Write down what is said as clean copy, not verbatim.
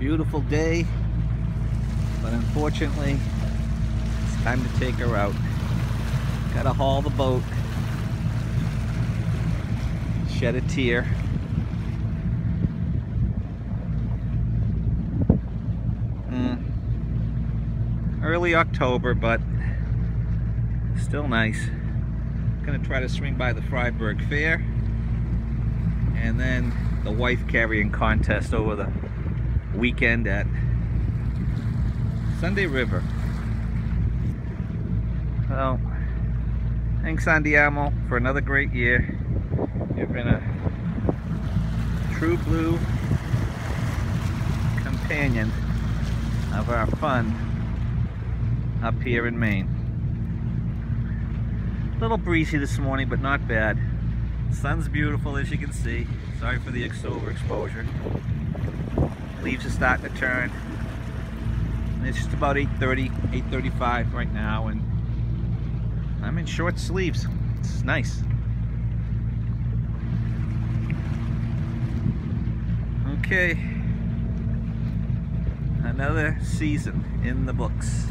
beautiful day, but unfortunately it's time to take her out. Gotta haul the boat, shed a tear. Early October, but still nice. Gonna try to swing by the Freiburg Fair and then the wife carrying contest over the weekend at Sunday River. Well, thanks Andiamo for another great year. You've been a true blue companion of our fun up here in Maine. A little breezy this morning, but not bad. Sun's beautiful, as you can see. Sorry for the overexposure. Leaves are starting to turn. And it's just about 8:30, 8:35 right now, and I'm in short sleeves. It's nice. Okay. Another season in the books.